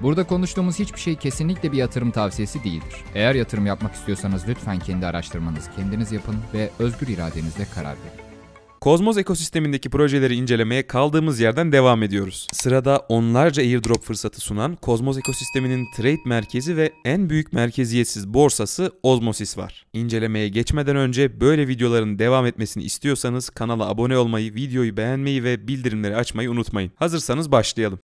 Burada konuştuğumuz hiçbir şey kesinlikle bir yatırım tavsiyesi değildir. Eğer yatırım yapmak istiyorsanız lütfen kendi araştırmanızı kendiniz yapın ve özgür iradenizle karar verin. Kozmos ekosistemindeki projeleri incelemeye kaldığımız yerden devam ediyoruz. Sırada onlarca airdrop fırsatı sunan Kozmos ekosisteminin trade merkezi ve en büyük merkeziyetsiz borsası Osmosis var. İncelemeye geçmeden önce böyle videoların devam etmesini istiyorsanız kanala abone olmayı, videoyu beğenmeyi ve bildirimleri açmayı unutmayın. Hazırsanız başlayalım.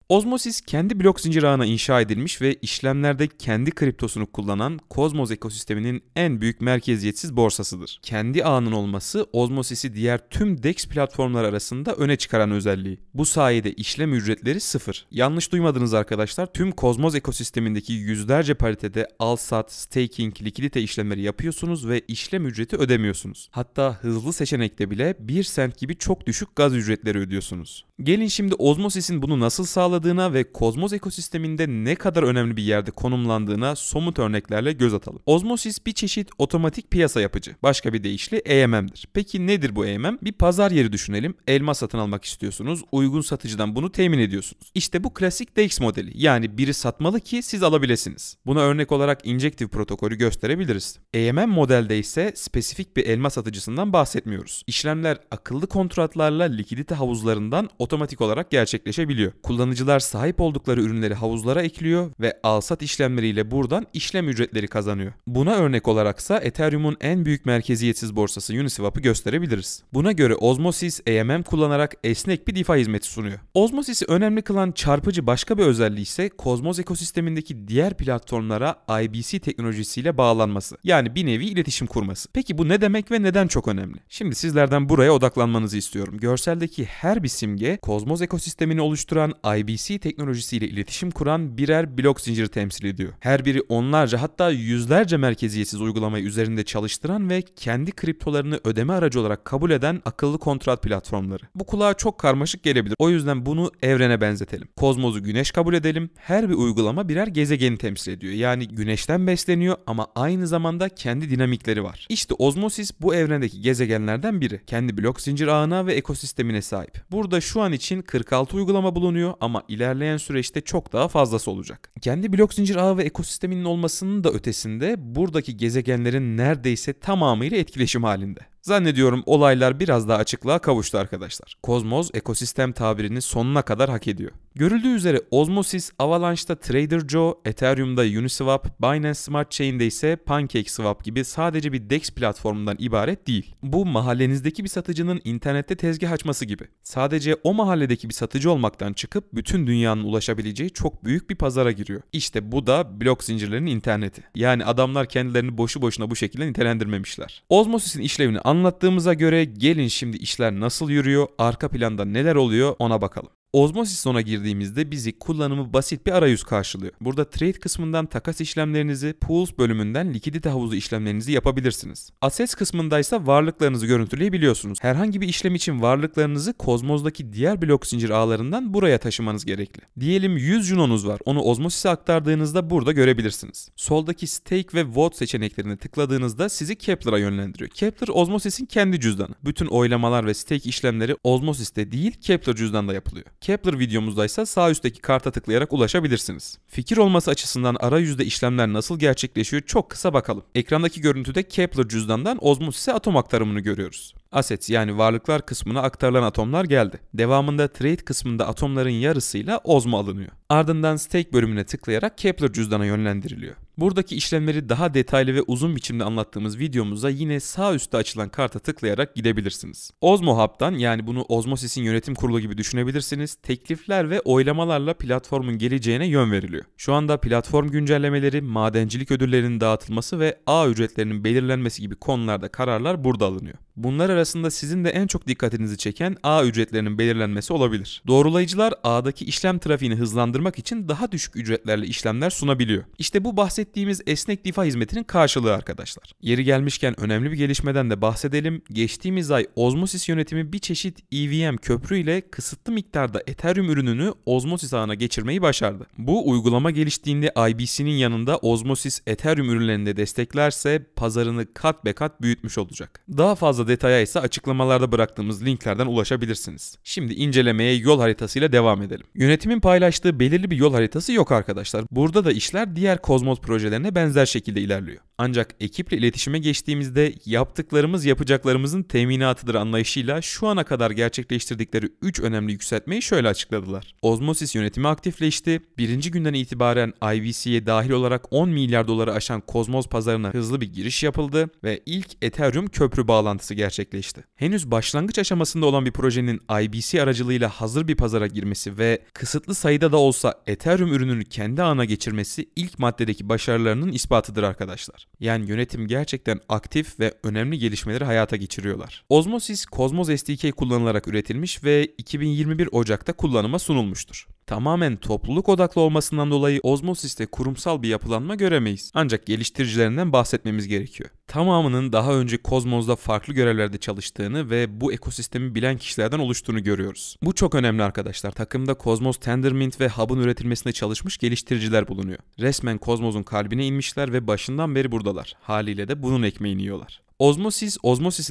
Osmosis kendi blok zincir ağına inşa edilmiş ve işlemlerde kendi kriptosunu kullanan Kozmos ekosisteminin en büyük merkeziyetsiz borsasıdır. Kendi ağının olması Osmosis'i diğer tüm DEX platformları arasında öne çıkaran özelliği. Bu sayede işlem ücretleri sıfır. Yanlış duymadınız arkadaşlar, tüm Kozmos ekosistemindeki yüzlerce paritede al-sat, staking, likidite işlemleri yapıyorsunuz ve işlem ücreti ödemiyorsunuz. Hatta hızlı seçenekte bile 1 sent gibi çok düşük gaz ücretleri ödüyorsunuz. Gelin şimdi Osmosis'in bunu nasıl sağladığına ve Kozmos ekosisteminde ne kadar önemli bir yerde konumlandığına somut örneklerle göz atalım. Osmosis bir çeşit otomatik piyasa yapıcı. Başka bir deyişle AMM'dir. Peki nedir bu AMM? Bir pazar yeri düşünelim. Elma satın almak istiyorsunuz. Uygun satıcıdan bunu temin ediyorsunuz. İşte bu klasik DEX modeli. Yani biri satmalı ki siz alabilirsiniz. Buna örnek olarak Injective protokolü gösterebiliriz. AMM modelde ise spesifik bir elma satıcısından bahsetmiyoruz. İşlemler akıllı kontratlarla likidite havuzlarından otomatik olarak gerçekleşebiliyor. Kullanıcılar sahip oldukları ürünleri havuzlara ekliyor ve al-sat işlemleriyle buradan işlem ücretleri kazanıyor. Buna örnek olaraksa Ethereum'un en büyük merkeziyetsiz borsası Uniswap'ı gösterebiliriz. Buna göre Osmosis AMM kullanarak esnek bir DeFi hizmeti sunuyor. Osmosis'i önemli kılan çarpıcı başka bir özelliği ise Kozmos ekosistemindeki diğer platformlara IBC teknolojisiyle bağlanması. Yani bir nevi iletişim kurması. Peki bu ne demek ve neden çok önemli? Şimdi sizlerden buraya odaklanmanızı istiyorum. Görseldeki her bir simge Kozmos ekosistemini oluşturan IBC teknolojisiyle iletişim kuran birer blok zinciri temsil ediyor. Her biri onlarca hatta yüzlerce merkeziyetsiz uygulamayı üzerinde çalıştıran ve kendi kriptolarını ödeme aracı olarak kabul eden akıllı kontrat platformları. Bu kulağa çok karmaşık gelebilir. O yüzden bunu evrene benzetelim. Kozmos'u güneş kabul edelim. Her bir uygulama birer gezegeni temsil ediyor. Yani güneşten besleniyor ama aynı zamanda kendi dinamikleri var. İşte Osmosis bu evrendeki gezegenlerden biri. Kendi blok zincir ağına ve ekosistemine sahip. Burada şu an için 46 uygulama bulunuyor ama ilerleyen süreçte çok daha fazlası olacak. Kendi blok zincir ağı ve ekosisteminin olmasının da ötesinde buradaki gezegenlerin neredeyse tamamıyla etkileşim halinde. Zannediyorum olaylar biraz daha açıklığa kavuştu arkadaşlar. Kozmos ekosistem tabirini sonuna kadar hak ediyor. Görüldüğü üzere Osmosis, Avalanche'da Trader Joe, Ethereum'da Uniswap, Binance Smart Chain'de ise PancakeSwap gibi sadece bir DEX platformundan ibaret değil. Bu mahallenizdeki bir satıcının internette tezgah açması gibi. Sadece o mahalledeki bir satıcı olmaktan çıkıp bütün dünyanın ulaşabileceği çok büyük bir pazara giriyor. İşte bu da blok zincirlerinin interneti. Yani adamlar kendilerini boşu boşuna bu şekilde nitelendirmemişler. Osmosis'in işlevini anlattığımıza göre gelin şimdi işler nasıl yürüyor, arka planda neler oluyor ona bakalım. Osmosis Zone'a girdiğimizde bizi kullanımı basit bir arayüz karşılıyor. Burada trade kısmından takas işlemlerinizi, pools bölümünden likidite havuzu işlemlerinizi yapabilirsiniz. Assets kısmındaysa varlıklarınızı görüntüleyebiliyorsunuz. Herhangi bir işlem için varlıklarınızı Kozmos'daki diğer blok zincir ağlarından buraya taşımanız gerekli. Diyelim 100 Juno'nuz var. Onu Osmosis'e aktardığınızda burada görebilirsiniz. Soldaki stake ve vote seçeneklerine tıkladığınızda sizi Keplr'a yönlendiriyor. Kepler Osmosis'in kendi cüzdanı. Bütün oylamalar ve stake işlemleri Osmosis'te değil Kepler cüzdanda yapılıyor. Kepler videomuzdaysa sağ üstteki karta tıklayarak ulaşabilirsiniz. Fikir olması açısından arayüzde işlemler nasıl gerçekleşiyor çok kısa bakalım. Ekrandaki görüntüde Kepler cüzdandan Osmosis'e atom aktarımını görüyoruz. Assets yani varlıklar kısmına aktarılan atomlar geldi. Devamında trade kısmında atomların yarısıyla Osmo alınıyor. Ardından stake bölümüne tıklayarak Kepler cüzdana yönlendiriliyor. Buradaki işlemleri daha detaylı ve uzun biçimde anlattığımız videomuza yine sağ üstte açılan karta tıklayarak gidebilirsiniz. Osmo Hub'dan yani bunu Osmosis'in yönetim kurulu gibi düşünebilirsiniz. Teklifler ve oylamalarla platformun geleceğine yön veriliyor. Şu anda platform güncellemeleri, madencilik ödüllerinin dağıtılması ve ağ ücretlerinin belirlenmesi gibi konularda kararlar burada alınıyor. Bunlar arasında sizin de en çok dikkatinizi çeken ağ ücretlerinin belirlenmesi olabilir. Doğrulayıcılar ağdaki işlem trafiğini hızlandırmak için daha düşük ücretlerle işlemler sunabiliyor. İşte bu bahsettiğimiz esnek DeFi hizmetinin karşılığı arkadaşlar. Yeri gelmişken önemli bir gelişmeden de bahsedelim. Geçtiğimiz ay Osmosis yönetimi bir çeşit EVM köprü ile kısıtlı miktarda Ethereum ürününü Osmosis ağına geçirmeyi başardı. Bu uygulama geliştiğinde IBC'nin yanında Osmosis Ethereum ürünlerini de desteklerse pazarını kat be kat büyütmüş olacak. Daha fazla detaya ise açıklamalarda bıraktığımız linklerden ulaşabilirsiniz. Şimdi incelemeye yol haritasıyla devam edelim. Yönetimin paylaştığı belirli bir yol haritası yok arkadaşlar. Burada da işler diğer Cosmos projelerine benzer şekilde ilerliyor. Ancak ekiple iletişime geçtiğimizde yaptıklarımız yapacaklarımızın teminatıdır anlayışıyla şu ana kadar gerçekleştirdikleri 3 önemli yükseltmeyi şöyle açıkladılar. Osmosis yönetimi aktifleşti. Birinci günden itibaren IBC'ye dahil olarak 10 milyar doları aşan Cosmos pazarına hızlı bir giriş yapıldı ve ilk Ethereum köprü bağlantısı gerçekleşti. Henüz başlangıç aşamasında olan bir projenin IBC aracılığıyla hazır bir pazara girmesi ve kısıtlı sayıda da olsa Ethereum ürününü kendi ağına geçirmesi ilk maddedeki başarılarının ispatıdır arkadaşlar. Yani yönetim gerçekten aktif ve önemli gelişmeleri hayata geçiriyorlar. Osmosis, Cosmos SDK kullanılarak üretilmiş ve 2021 Ocak'ta kullanıma sunulmuştur. Tamamen topluluk odaklı olmasından dolayı Osmosis'te kurumsal bir yapılanma göremeyiz. Ancak geliştiricilerinden bahsetmemiz gerekiyor. Tamamının daha önce Cosmos'da farklı görevlerde çalıştığını ve bu ekosistemi bilen kişilerden oluştuğunu görüyoruz. Bu çok önemli arkadaşlar. Takımda Cosmos Tendermint ve Hub'ın üretilmesinde çalışmış geliştiriciler bulunuyor. Resmen Cosmos'un kalbine inmişler ve başından beri buradalar. Haliyle de bunun ekmeğini yiyorlar. Osmosis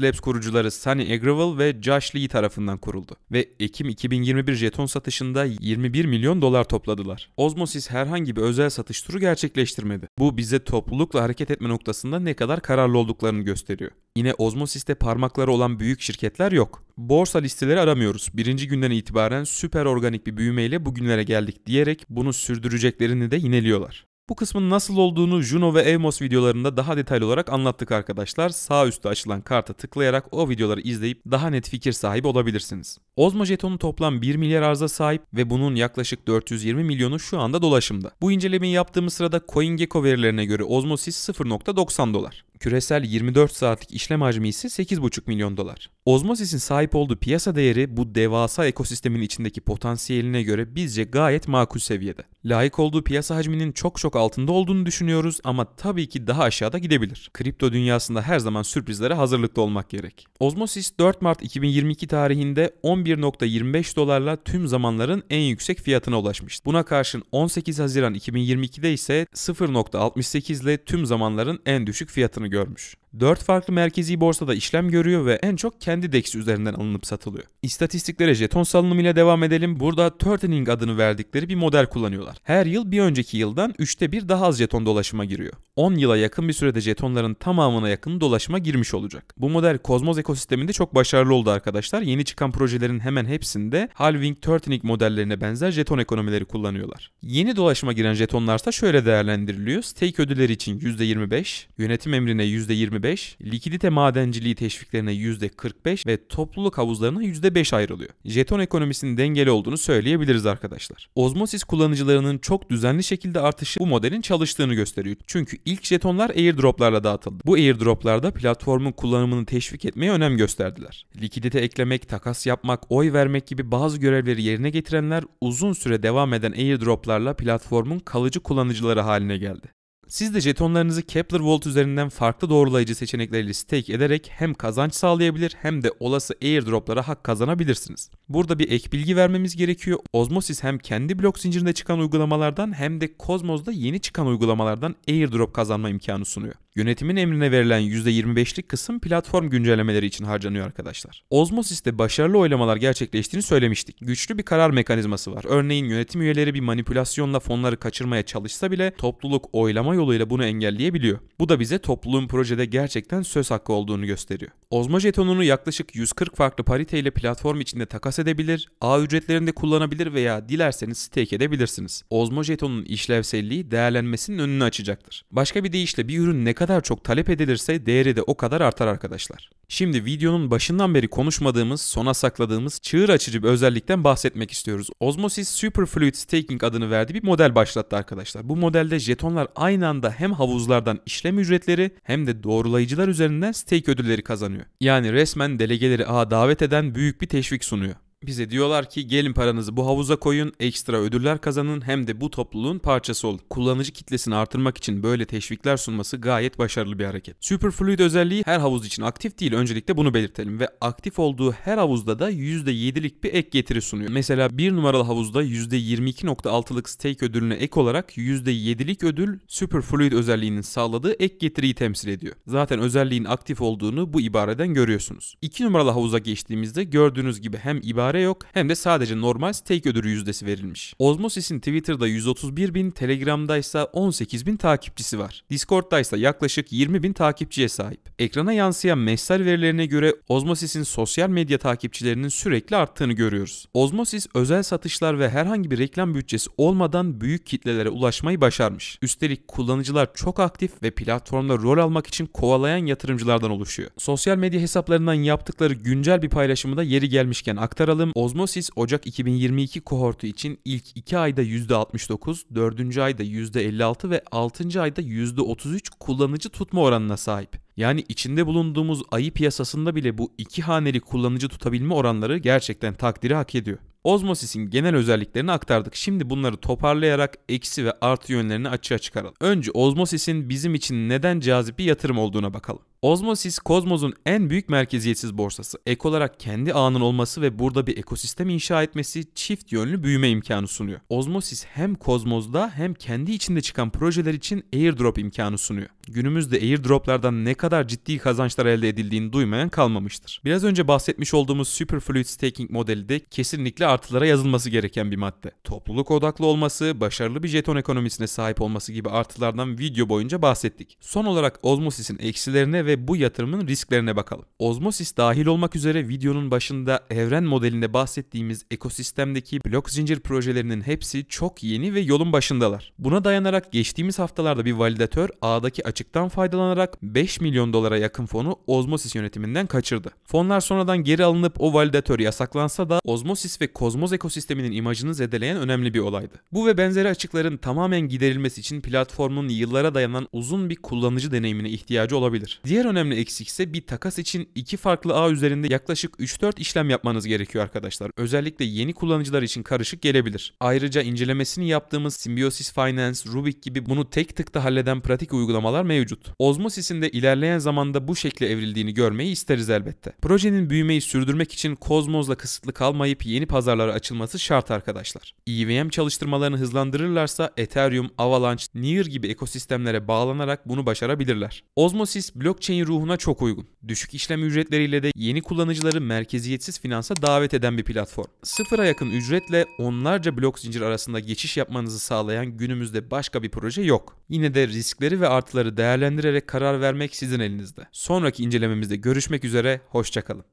Labs kurucuları Sunny Agrawal ve Josh Lee tarafından kuruldu ve Ekim 2021 jeton satışında 21 milyon dolar topladılar. Osmosis herhangi bir özel satış turu gerçekleştirmedi. Bu bize toplulukla hareket etme noktasında ne kadar kararlı olduklarını gösteriyor. Yine Osmosis'te parmakları olan büyük şirketler yok. Borsa listeleri aramıyoruz. Birinci günden itibaren süper organik bir büyümeyle bugünlere geldik diyerek bunu sürdüreceklerini de yineliyorlar. Bu kısmın nasıl olduğunu Juno ve Evmos videolarında daha detaylı olarak anlattık arkadaşlar. Sağ üstte açılan karta tıklayarak o videoları izleyip daha net fikir sahibi olabilirsiniz. Osmo jetonu toplam 1 milyar arıza sahip ve bunun yaklaşık 420 milyonu şu anda dolaşımda. Bu incelemeyi yaptığımız sırada CoinGecko verilerine göre Osmosis 0.90 dolar. Küresel 24 saatlik işlem hacmi ise 8,5 milyon dolar. Osmosis'in sahip olduğu piyasa değeri bu devasa ekosistemin içindeki potansiyeline göre bizce gayet makul seviyede. Layık olduğu piyasa hacminin çok altında olduğunu düşünüyoruz ama tabii ki daha aşağıda gidebilir. Kripto dünyasında her zaman sürprizlere hazırlıklı olmak gerek. Osmosis 4 Mart 2022 tarihinde 11.25 dolarla tüm zamanların en yüksek fiyatına ulaşmıştı. Buna karşın 18 Haziran 2022'de ise 0.68 ile tüm zamanların en düşük fiyatını görmüş. 4 farklı merkezi borsada işlem görüyor ve en çok kendi DEX üzerinden alınıp satılıyor. İstatistiklere jeton salınımıyla devam edelim. Burada turning adını verdikleri bir model kullanıyorlar. Her yıl bir önceki yıldan 3'te 1 daha az jeton dolaşıma giriyor. 10 yıla yakın bir sürede jetonların tamamına yakın dolaşıma girmiş olacak. Bu model Cosmos ekosisteminde çok başarılı oldu arkadaşlar. Yeni çıkan projelerin hemen hepsinde halving turning modellerine benzer jeton ekonomileri kullanıyorlar. Yeni dolaşıma giren jetonlarsa şöyle değerlendiriliyor. Stake ödülleri için %25, yönetim emrine %25, likidite madenciliği teşviklerine %45 ve topluluk havuzlarına %5 ayrılıyor. Jeton ekonomisinin dengeli olduğunu söyleyebiliriz arkadaşlar. Osmosis kullanıcılarının çok düzenli şekilde artışı bu modelin çalıştığını gösteriyor. Çünkü ilk jetonlar airdroplarla dağıtıldı. Bu airdroplarda platformun kullanımını teşvik etmeye önem gösterdiler. Likidite eklemek, takas yapmak, oy vermek gibi bazı görevleri yerine getirenler uzun süre devam eden airdroplarla platformun kalıcı kullanıcıları haline geldi. Siz de jetonlarınızı Kepler Vault üzerinden farklı doğrulayıcı seçenekleriyle stake ederek hem kazanç sağlayabilir hem de olası airdroplara hak kazanabilirsiniz. Burada bir ek bilgi vermemiz gerekiyor. Osmosis hem kendi blok zincirinde çıkan uygulamalardan hem de Cosmos'da yeni çıkan uygulamalardan airdrop kazanma imkanı sunuyor. Yönetimin emrine verilen %25'lik kısım platform güncellemeleri için harcanıyor arkadaşlar. Osmosis'te başarılı oylamalar gerçekleştiğini söylemiştik. Güçlü bir karar mekanizması var. Örneğin yönetim üyeleri bir manipülasyonla fonları kaçırmaya çalışsa bile topluluk oylama yoluyla bunu engelleyebiliyor. Bu da bize topluluğun projede gerçekten söz hakkı olduğunu gösteriyor. Osmo jetonunu yaklaşık 140 farklı parite ile platform içinde takas edebilir, ağ ücretlerinde kullanabilir veya dilerseniz stake edebilirsiniz. Osmo jetonun işlevselliği değerlenmesinin önünü açacaktır. Başka bir deyişle bir ürün ne kadar çok talep edilirse değeri de o kadar artar arkadaşlar. Şimdi videonun başından beri konuşmadığımız, sona sakladığımız çığır açıcı bir özellikten bahsetmek istiyoruz. Osmosis Superfluid Staking adını verdiği bir model başlattı arkadaşlar. Bu modelde jetonlar aynı anda hem havuzlardan işlem ücretleri hem de doğrulayıcılar üzerinden stake ödülleri kazanıyor. Yani resmen delegeleri ağa davet eden büyük bir teşvik sunuyor. Bize diyorlar ki gelin paranızı bu havuza koyun, ekstra ödüller kazanın hem de bu topluluğun parçası olun. Kullanıcı kitlesini artırmak için böyle teşvikler sunması gayet başarılı bir hareket. Superfluid özelliği her havuz için aktif değil, öncelikle bunu belirtelim ve aktif olduğu her havuzda da %7'lik bir ek getiri sunuyor. Mesela 1 numaralı havuzda %22.6'lık stake ödülüne ek olarak %7'lik ödül Superfluid özelliğinin sağladığı ek getiriyi temsil ediyor. Zaten özelliğin aktif olduğunu bu ibareden görüyorsunuz. 2 numaralı havuza geçtiğimizde gördüğünüz gibi hem ibare yok hem de sadece normal stake ödülü yüzdesi verilmiş. Osmosis'in Twitter'da 131.000, Telegram'da ise 18.000 takipçisi var. Discord'da ise yaklaşık 20.000 takipçiye sahip. Ekrana yansıyan mesaj verilerine göre Osmosis'in sosyal medya takipçilerinin sürekli arttığını görüyoruz. Osmosis özel satışlar ve herhangi bir reklam bütçesi olmadan büyük kitlelere ulaşmayı başarmış. Üstelik kullanıcılar çok aktif ve platformda rol almak için kovalayan yatırımcılardan oluşuyor. Sosyal medya hesaplarından yaptıkları güncel bir paylaşımı da yeri gelmişken aktaralım. Osmosis Ocak 2022 kohortu için ilk 2 ayda %69, 4. ayda %56 ve 6. ayda %33 kullanıcı tutma oranına sahip. Yani içinde bulunduğumuz ayı piyasasında bile bu 2 haneli kullanıcı tutabilme oranları gerçekten takdiri hak ediyor. Osmosis'in genel özelliklerini aktardık. Şimdi bunları toparlayarak eksi ve artı yönlerini açığa çıkaralım. Önce Osmosis'in bizim için neden cazip bir yatırım olduğuna bakalım. Osmosis, Cosmos'un en büyük merkeziyetsiz borsası. Ek olarak kendi ağının olması ve burada bir ekosistem inşa etmesi çift yönlü büyüme imkanı sunuyor. Osmosis hem Cosmos'da hem kendi içinde çıkan projeler için airdrop imkanı sunuyor. Günümüzde airdroplardan ne kadar ciddi kazançlar elde edildiğini duymayan kalmamıştır. Biraz önce bahsetmiş olduğumuz Superfluid Staking modeli de kesinlikle artılara yazılması gereken bir madde. Topluluk odaklı olması, başarılı bir jeton ekonomisine sahip olması gibi artılardan video boyunca bahsettik. Son olarak Osmosis'in eksilerine ve bu yatırımın risklerine bakalım. Osmosis dahil olmak üzere videonun başında evren modelinde bahsettiğimiz ekosistemdeki blok zincir projelerinin hepsi çok yeni ve yolun başındalar. Buna dayanarak geçtiğimiz haftalarda bir validatör ağdaki açıktan faydalanarak 5 milyon dolara yakın fonu Osmosis yönetiminden kaçırdı. Fonlar sonradan geri alınıp o validatör yasaklansa da Osmosis ve Cosmos ekosisteminin imajını zedeleyen önemli bir olaydı. Bu ve benzeri açıkların tamamen giderilmesi için platformun yıllara dayanan uzun bir kullanıcı deneyimine ihtiyacı olabilir. Diğer önemli eksik ise bir takas için 2 farklı ağ üzerinde yaklaşık 3-4 işlem yapmanız gerekiyor arkadaşlar. Özellikle yeni kullanıcılar için karışık gelebilir. Ayrıca incelemesini yaptığımız Symbiosis Finance, Rubik gibi bunu tek tıkta halleden pratik uygulamalar mevcut. Osmosis'in de ilerleyen zamanda bu şekle evrildiğini görmeyi isteriz elbette. Projenin büyümeyi sürdürmek için Cosmos'la kısıtlı kalmayıp yeni pazarlara açılması şart arkadaşlar. EVM çalıştırmalarını hızlandırırlarsa Ethereum, Avalanche, Near gibi ekosistemlere bağlanarak bunu başarabilirler. Osmosis blockchain ruhuna çok uygun. Düşük işlem ücretleriyle de yeni kullanıcıları merkeziyetsiz finansa davet eden bir platform. Sıfıra yakın ücretle onlarca blok zincir arasında geçiş yapmanızı sağlayan günümüzde başka bir proje yok. Yine de riskleri ve artıları değerlendirerek karar vermek sizin elinizde. Sonraki incelememizde görüşmek üzere, hoşça kalın.